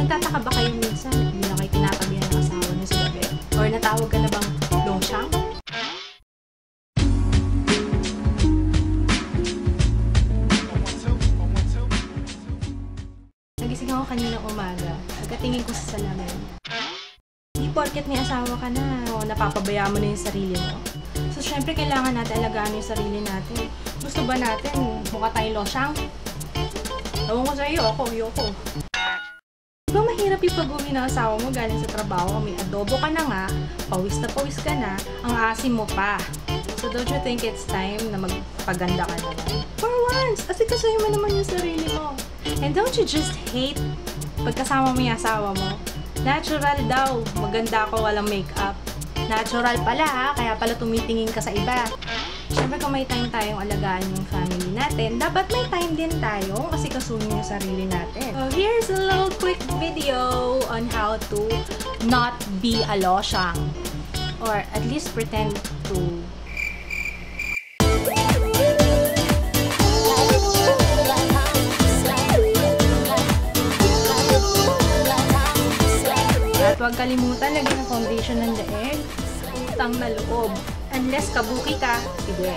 Nagtataka ba kayo minsan hindi na kayo tinatabihan ng asawa niyo sa gabi? Or natawag ka na bang losyang? Nagising ako kaninang umaga. Pagkatingin ko sa salamin. Hindi porket may asawa ka na o napapabayaan mo na yung sarili mo. So, syempre, kailangan natin alagaan yung sarili natin. Gusto ba natin mukha tayong losyang? Tawag ko sa'yo, ayoko. Diba mahirap yung pag-uwi ng asawa mo galing sa trabaho? May adobo ka na nga, pawis ka na, ang asim mo pa. So don't you think it's time na magpaganda ka naman? For once, asikasuhin mo naman yung sarili mo. And don't you just hate pagkasama mo yung asawa mo? Natural daw, maganda ako walang makeup. Natural pala ha, kaya pala tumitingin ka sa iba. Siyempre kung may time tayong alagaan yung family natin, dapat may time din tayong asikasuhin yung sarili natin. So here's a little quick video on how to not be a losyang. Or at least pretend to. At huwag kalimutan lagyan ng foundation ng leeg, utang na loob. Unless kabuki ka, sige.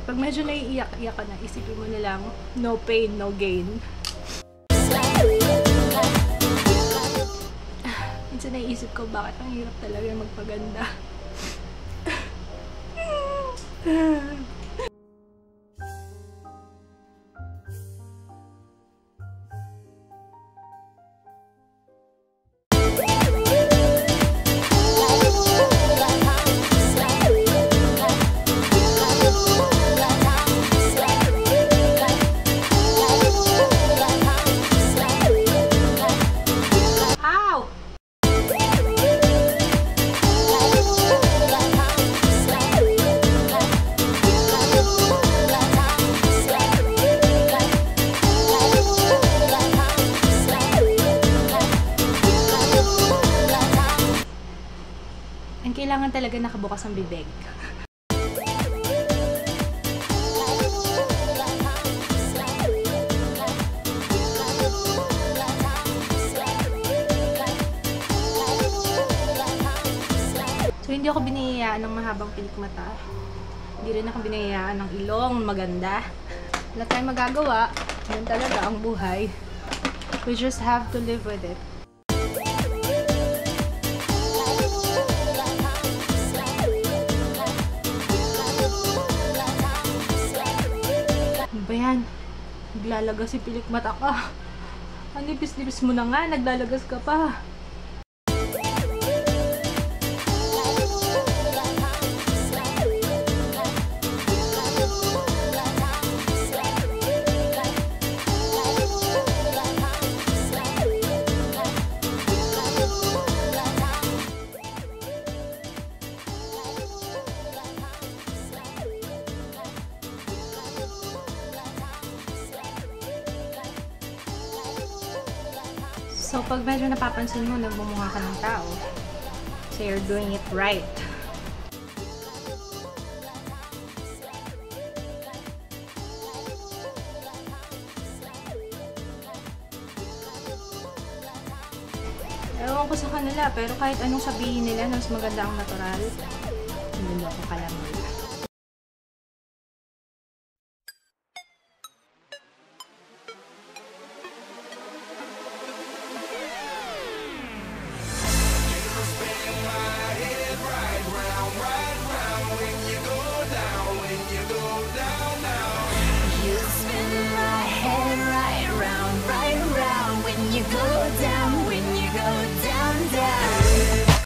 Pag medyo naiiyak-iyak ka na, isipin mo na lang, no pain, no gain. Minsan naiisip ko, bakit ang hirap talaga magpaganda. Kailangan talaga nakabukas ang bibig. So, hindi ako biniyayaan ng mahabang pilikmata. Hindi rin ako biniyayaan ng ilong maganda. Wala tayong magagawa. Yan talaga ang buhay. We just have to live with it. Yan, naglalagas si pilikmata ka. Ang nipis-nipis mo na nga, naglalagas ka pa. So, pag medyo napapansin mo, nagmumukha ka ng tao, so you're doing it right. Ewan ko sa kanila, pero kahit anong sabihin nila, mas maganda ang natural, niloloko ka lang nila.